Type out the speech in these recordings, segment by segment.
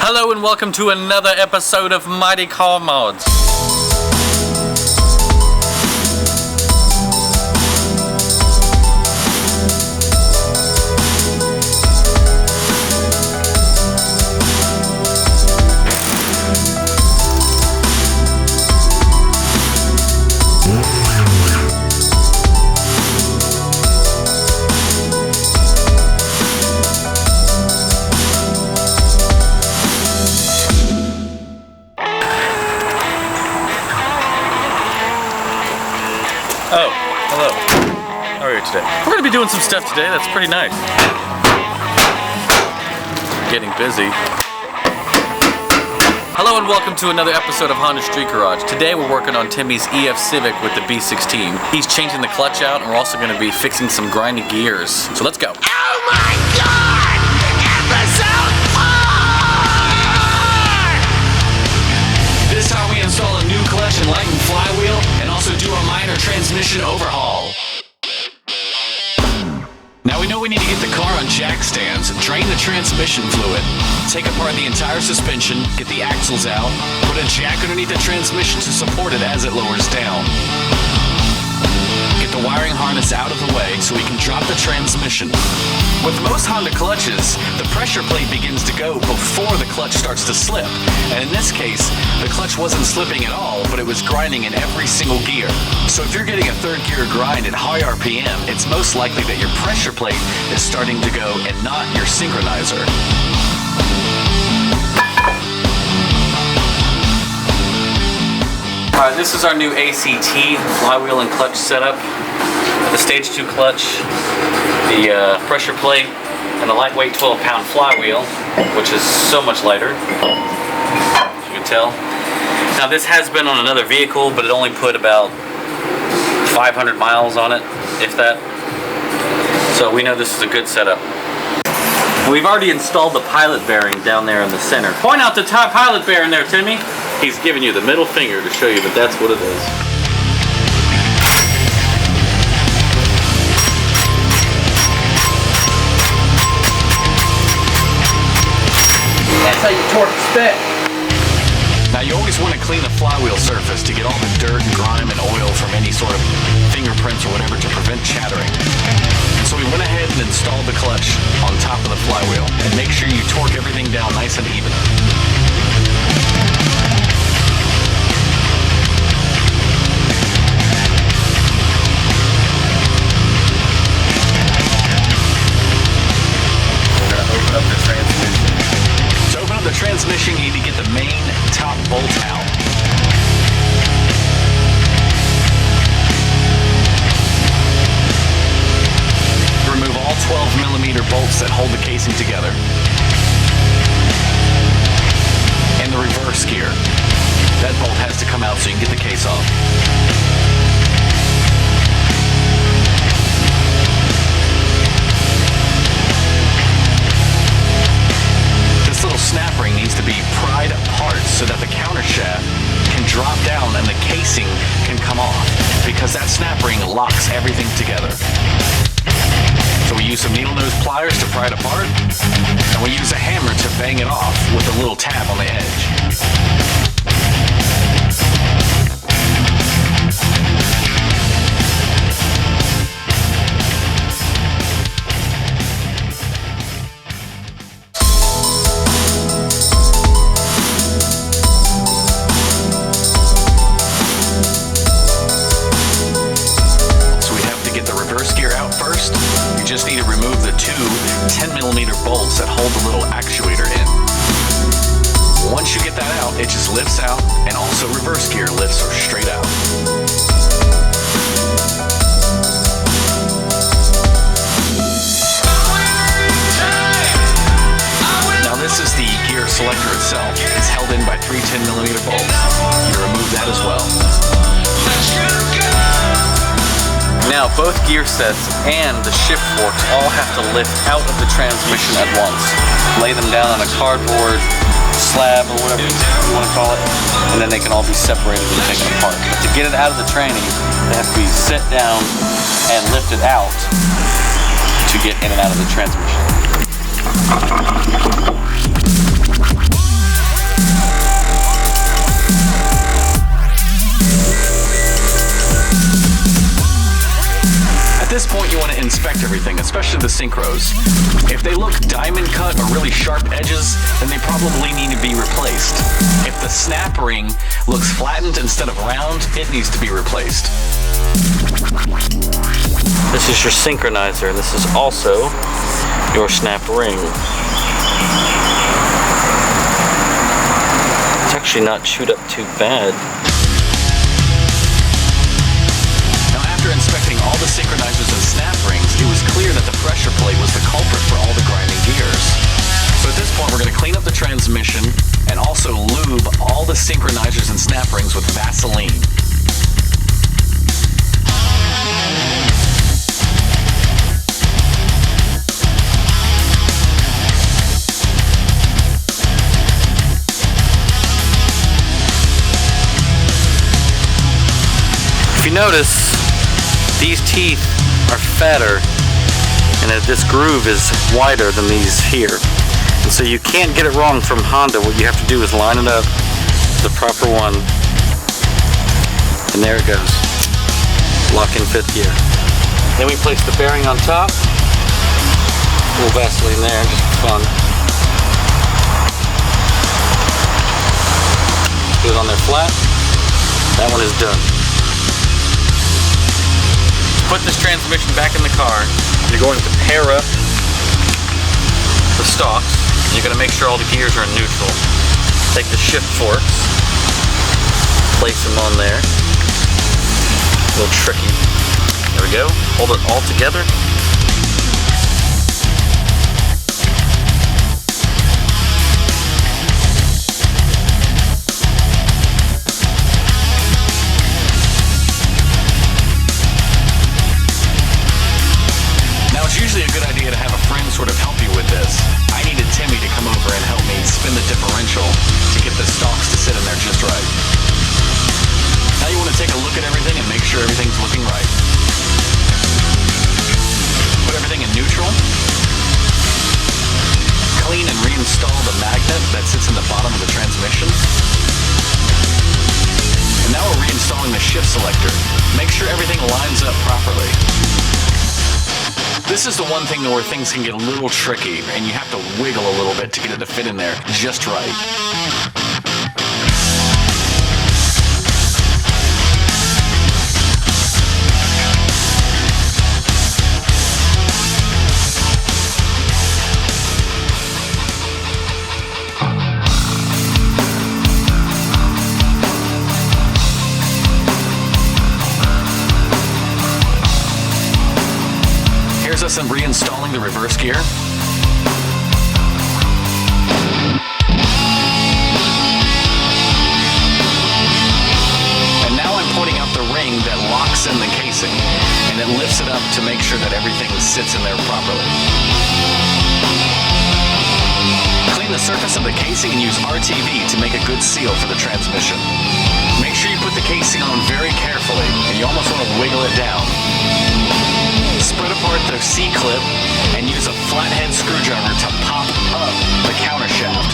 Hello and welcome to another episode of Mighty Car Mods. Oh, hello. How are you today? We're going to be doing some stuff today. That's pretty nice. Getting busy. Hello and welcome to another episode of Honda Street Garage. Today we're working on Timmy's EF Civic with the B16. He's changing the clutch out and we're also going to be fixing some grindy gears. So let's go. Oh my God! Episode 4! This time we install a new clutch and lighten flywheel and also do a minor transmission overhaul. Now we know we need to get the car on jack stands, drain the transmission fluid, take apart the entire suspension, get the axles out, put a jack underneath the transmission to support it as it lowers down. Get the wiring harness out of the way so we can drop the transmission. With most Honda clutches, the pressure plate begins to go before the clutch starts to slip. And in this case, the clutch wasn't slipping at all, but it was grinding in every single gear. So if you're getting a third gear grind at high RPM, it's most likely that your pressure plate is starting to go and not your synchronizer. Alright, this is our new ACT flywheel and clutch setup. The stage 2 clutch, the pressure plate, and the lightweight 12-pound flywheel, which is so much lighter, as you can tell. Now this has been on another vehicle, but it only put about 500 miles on it, if that. So we know this is a good setup. We've already installed the pilot bearing down there in the center. Point out the top pilot bearing there, Timmy. He's giving you the middle finger to show you that that's what it is. That's how you torque the spec. Now you always want to clean the flywheel surface to get all the dirt and grime and oil from any sort of fingerprints or whatever to prevent chattering. So we went ahead and installed the clutch on top of the flywheel and make sure you torque everything down nice and even. The transmission, you need to get the main top bolt out. Remove all 12mm bolts that hold the casing together. And the reverse gear. That bolt has to come out so you can get the case off. Snap ring needs to be pried apart so that the counter shaft can drop down and the casing can come off, because that snap ring locks everything together. So we use some needle nose pliers to pry it apart, and we use a hammer to bang it off with a little tab on the edge. You just need to remove the two 10mm bolts that hold the little actuator in. Once you get that out, it just lifts out, and also reverse gear lifts her straight out. Now this is the gear selector itself. It's held in by three 10mm bolts. You remove that as well. Now both gear sets and the shift forks all have to lift out of the transmission at once. Lay them down on a cardboard slab or whatever you want to call it, and then they can all be separated and taken apart. But to get it out of the tranny, they have to be set down and lifted out to get in and out of the transmission. want to inspect everything, especially the synchros. If they look diamond cut or really sharp edges, then they probably need to be replaced. If the snap ring looks flattened instead of round, it needs to be replaced. This is your synchronizer, and this is also your snap ring. It's actually not chewed up too bad. After inspecting all the synchronizers and snap rings, it was clear that the pressure plate was the culprit for all the grinding gears. So at this point, we're going to clean up the transmission and also lube all the synchronizers and snap rings with Vaseline. If you notice, these teeth are fatter and this groove is wider than these here. And so you can't get it wrong from Honda. What you have to do is line it up the proper one. And there it goes. Lock in 5th gear. Then we place the bearing on top. A little Vaseline there, just for fun. Put it on there flat. That one is done. Put this transmission back in the car. You're going to pair up the stalks. You're going to make sure all the gears are in neutral. Take the shift forks, place them on there. A little tricky. There we go. Hold it all together. It's usually a good idea to have a friend sort of help you with this. I needed Timmy to come over and help me spin the differential to get the stalks to sit in there just right. Now you want to take a look at everything and make sure everything's looking right. Put everything in neutral. Clean and reinstall the magnet that sits in the bottom of the transmission. And now we're reinstalling the shift selector. Make sure everything lines up properly. This is the one thing where things can get a little tricky and you have to wiggle a little bit to get it to fit in there just right. Here's us reinstalling the reverse gear. And now I'm pointing out the ring that locks in the casing, and it lifts it up to make sure that everything sits in there properly. Clean the surface of the casing and use RTV to make a good seal for the transmission. Make sure you put the casing on very carefully, and you almost want to wiggle it down. Spread apart the C-clip and use a flathead screwdriver to pop up the countershaft.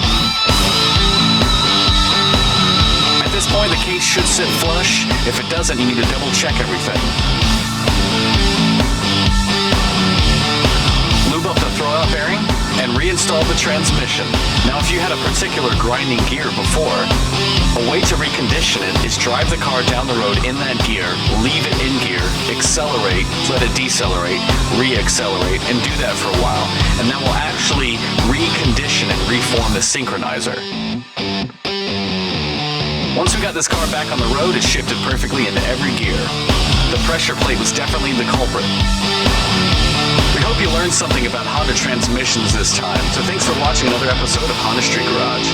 At this point, the case should sit flush. If it doesn't, you need to double check everything. Lube up the throwout bearing and reinstall the transmission. Now, if you had a particular grinding gear before, a way to recondition it is drive the car down the road in that gear, leave it in gear, accelerate, let it decelerate, re-accelerate, and do that for a while. And that will actually recondition and reform the synchronizer. Once we got this car back on the road, it shifted perfectly into every gear. The pressure plate was definitely the culprit. We hope you learned something about Honda transmissions this time, so thanks for watching another episode of Honda Street Garage.